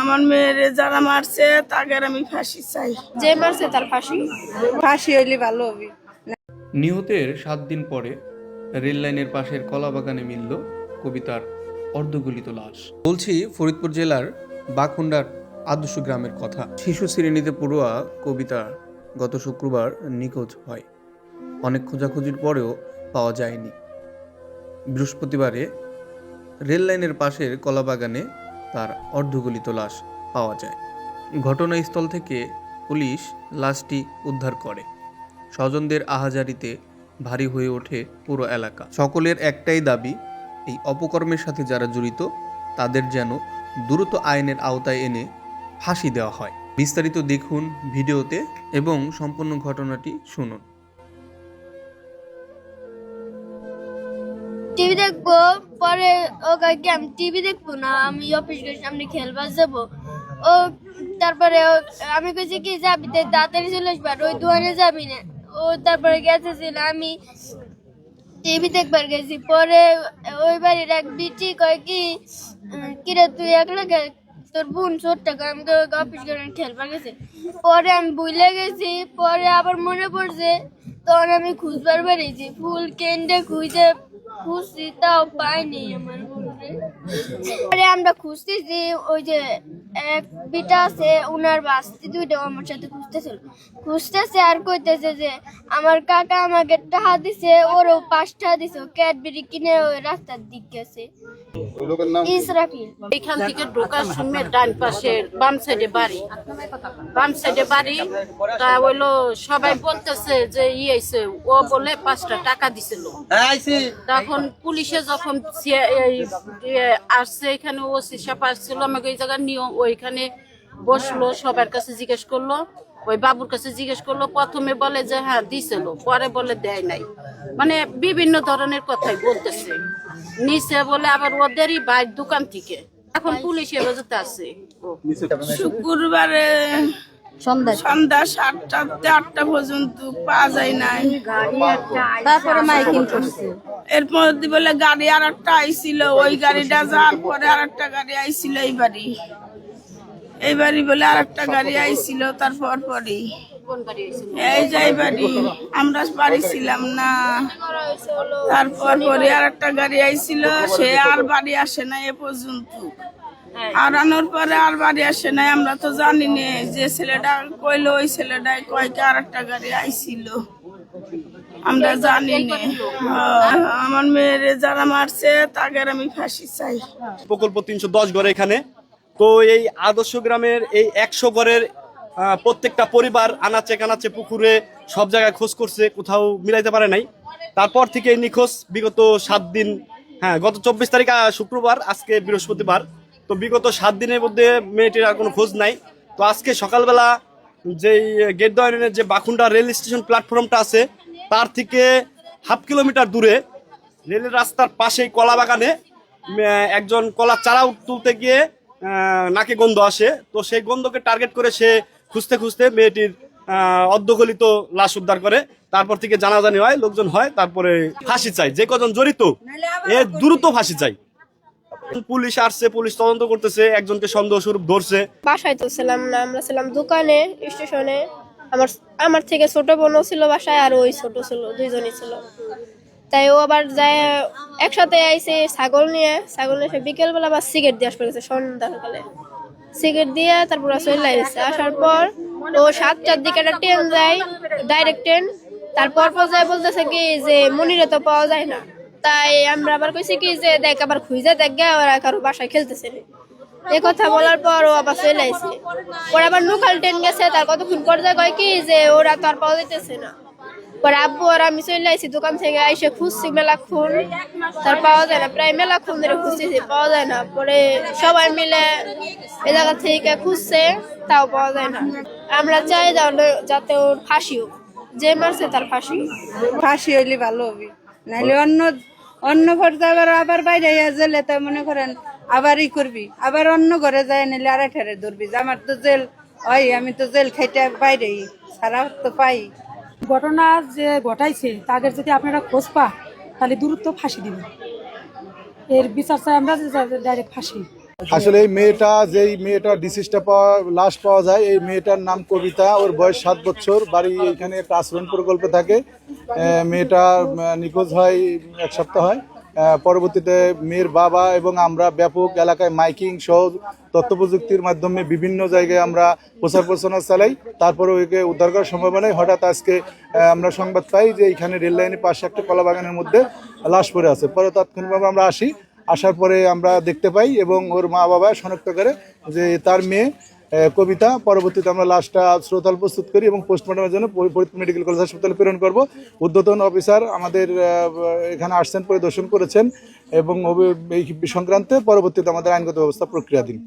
আমার মেয়েরে যারা মারছে তাদের আমি ফাঁসি চাই। যে মারছে তার ফাঁসি হইলে ভালো হবে। নিহতের 7 দিন পরে রেল লাইনের পাশের কলাবাগানে মিলল কবিতার অর্ধগলিত লাশ। বলছি ফরিদপুর জেলার বাকুন্ডার আদর্শ গ্রামের কথা। শিশু শ্রেণীতে পড়ুয়া কবিতা গত শুক্রবার নিখোঁজ হয়। অনেক খোঁজাখুঁজির পরেও পাওয়া যায়নি। বৃহস্পতিবারে রেল লাইনের পাশের কলাবাগানে তার অর্ধগলিত লাশ পাওয়া যায়। ঘটনাস্থল থেকে পুলিশ লাশটি উদ্ধার করে। স্বজনদের আহাজারিতে ভারী হয়ে ওঠে পুরো এলাকা। সকলের একটাই দাবি, এই অপকর্মের সাথে যারা জড়িত তাদের যেন দ্রুত আইনের আওতায় এনে ফাঁসি দেওয়া হয়। বিস্তারিত দেখুন ভিডিওতে এবং সম্পূর্ণ ঘটনাটি শুনুন। টিভি দেখবো, পরে ও কাকি আমি টিভি দেখবো না, আমি অফিসের সামনে খেলবার যাবো। ও তারপরে আমি কইছি কি যাবি তাড়াতাড়ি চলে আসবার, ওই দোকানে যাবি না। ও তারপরে গেছে, আমি টিভি দেখবার গেছি। পরে ওই বাড়ির এক বিটি কয় কি কিরে তুই একলা তোর বোন ছোট্ট, আমি অফিস করে খেলবার গেছে। পরে আমি ভুলে গেছি, পরে আবার মনে পড়ছে, তখন আমি খুঁজবার বেরিয়েছি। ফুল কেন্দ্রে খুঁজছি, তাও পাইনি আমার বোনকে। পরে আমরা খুঁজতেছি, ওই যে এক বিটা আছে উনার বাস্তি দুইটা আমার সাথে খুঁজতেছে আর কইতেছে যে আমার কাকা আমাকে টাকা দিছে, ওরও 5 টাকা দিছে, ক্যাডবেরি কিনে ওই রাস্তার দিক গেছে। ইসরাফিল। এখান থেকে ঢোকার সময় ডান পাশে বাম সাইডে বাড়ি তা হইলো সবাই বলতেছে যে হয়েছে, ও বলে 5টা টাকা দিছিল। তখন পুলিশে যখন আসছে এখানে ওসি সাহেব আসছিল, আমাকে ওই জায়গায় নিয়ে ওইখানে বসলো, সবার কাছে জিজ্ঞেস করলো, ওই বাবুর কাছে জিজ্ঞেস করলো। প্রথমে বলে যে হ্যাঁ দিছিল, পরে বলে দেয় নাই, মানে বিভিন্ন ধরনের কথাই বলতেছে। নিচে বলে আবার ওদেরই বাইর দোকান থেকে। এখন পুলিশ হেফাজতে আছে। শুক্রবারে সন্ধ্যা 7টা থেকে 8টা পর্যন্ত পাওয়া যায় নাই। তারপরে মাইকিং করছে। এরপর বলে গাড়ি আর একটা আইছিল, ওই গাড়িটা যাওয়ার পরে আর একটা গাড়ি আইছিল এই বাড়ি বলে আর একটা গাড়ি আইছিল। তারপর পরেই এই যাই বাড়ি আমরা বাড়ি ছিলাম না। তারপর পরে আর একটা গাড়ি আইছিল, সে আর বাড়ি আসে না এ পর্যন্ত। আর আনার পরে আর বাড়ি আসে নাই। আমরা তো জানি না, যে ছেলেটা কইলো ওই ছেলেটাই কয়কে আর একটা গাড়ি আইছিল, আমরা জানি না। আমার মেয়েরে যারা মারছে তাদের আমি ফাঁসি চাই। প্রকল্প 310 ঘর এখানে তো এই আদর্শ গ্রামের এই 100 ঘরের প্রত্যেকটা পরিবার আনাচে কানাচে পুকুরে সব জায়গায় খোঁজ করছে, কোথাও মিলাইতে পারে নাই। তারপর থেকে এই নিখোঁজ বিগত 7 দিন, গত 24 তারিখ শুক্রবার, আজকে বৃহস্পতিবার। তো বিগত 7 দিনের মধ্যে মেয়েটির আর কোনো খোঁজ নাই। তো আজকে সকালবেলা যেই গেটদহ ইউনিয়নের যে বাকুন্ডা রেল স্টেশন প্ল্যাটফর্মটা আছে তার থেকে 1/2 কিলোমিটার দূরে রেলের রাস্তার পাশেই কলা বাগানে একজন কলার চারা তুলতে গিয়ে নাকে গন্ধ আসে। তো সেই গন্ধকে টার্গেট করে সে খুঁজতে খুঁজতে মেয়েটির অর্ধগলিত লাশ উদ্ধার করে। তারপর থেকে জানাজানি হয়, লোকজন হয়। তারপরে ফাঁসি চাই, যে কজন জড়িত এর দ্রুত ফাঁসি চাই। পুলিশ আসছে, পুলিশ তদন্ত করতেছে, একজনকে সন্দেহ স্বরূপ ধরছে। বাসায় তো ছিলাম না, আমরা ছিলাম দোকানে স্টেশনে। আমার থেকে ছোট বোনও ছিল বাসায়, আর ওই ছোট ছিল, দুইজনই ছিল। তাই ও আবার যায় একসাথে আইছে ছাগল নিয়ে বিকেল বেলা আবার সিগারেট দিয়ে আসবে, সন্ধ্যাকালে সিগারেট দিয়ে তারপর চলে আসছে। আসার পর ও 7টার দিকে একটা ট্রেন যায়, ডাইরেক্ট ট্রেন। তারপর পর্যায়ে বলতেছে কি যে মনিরে তো পাওয়া যায় না। তাই আমরা আবার কইছি কি যে দেখ আবার খুঁজে দেখ গে, ওরা কারো বাসায় খেলতেছে। এই কথা বলার পর ও আবার চলে আসছে। পরে আবার লোকাল ট্রেন গেছে, তার কতক্ষণ পর্যায়ে কয় কি যে ওরা তো আর পাওয়া যাইতেছে না। পরে আব্বু আর আমি চলে আসছি দোকান থেকে, এসে খুঁজছি মেলাক্ষণ, তার পাওয়া যায় না। প্রায় মেলাক্ষণ ধরে খুঁজতেছি, পাওয়া যায় না। পরে সবাই মিলে এ জায়গা থেকে খুঁজছে, তাও পাওয়া যায় না। আমরা চাই যাতে ওর ফাঁসি হোক, যে মারছে তার ফাঁসি হইলে ভালো হবে। নাহলে অন্য পর্যায়ে আবার বাইরে জেলে তাই মনে করেন আবার করবি, আবার অন্য ঘরে যায়, নাহলে আড়াই ঠারে ধরবি। আমার তো জেল হয়, আমি তো জেল খাইতে বাইরে সারা তো পাই। ঘটনা যে ঘটাইছে তাদের যদি আপনারা খোঁজ পান তাহলে দ্রুত ফাঁসি দিবেন। এর বিচার চাই আমরা, ডাইরেক্ট ফাঁসি। আসলে এই মেয়েটা যেই মেয়েটা ডিসিজটা লাশ পাওয়া যায়, এই মেয়েটার নাম কবিতা, ওর বয়স 7 বছর, বাড়ি এখানে একটা আশ্রয়ণ প্রকল্পে থাকে। মেয়েটা নিখোঁজ হয় 1 সপ্তাহ হয়। পরবর্তীতে মেয়ের বাবা এবং আমরা ব্যাপক এলাকায় মাইকিং সহ তথ্য প্রযুক্তির মাধ্যমে বিভিন্ন জায়গায় আমরা প্রচার প্রচারণা চালাই, তারপরে ওকে উদ্ধার করার সম্ভাবনা নেই। হঠাৎ আজকে আমরা সংবাদ পাই যে এখানে রেল লাইনের পাশে একটা কলা বাগানের মধ্যে লাশ পড়ে আছে। পরে তাৎক্ষণিকভাবে আমরা আসার পরে আমরা দেখতে পাই এবং ওর মা বাবা শনাক্ত করে যে তার মেয়ে কবিতা। পরবর্তীতে আমরা লাশটা শ্রোতাল প্রস্তুত করি এবং পোস্টমর্টমের জন্য ফরিদপুর মেডিকেল কলেজ হাসপাতালে প্রেরণ করব। ঊর্ধ্বতন অফিসার আমাদের এখানে আসছেন, পরিদর্শন করেছেন এবং এই সংক্রান্তে পরবর্তীতে আমাদের আইনগত ব্যবস্থা প্রক্রিয়াধীন।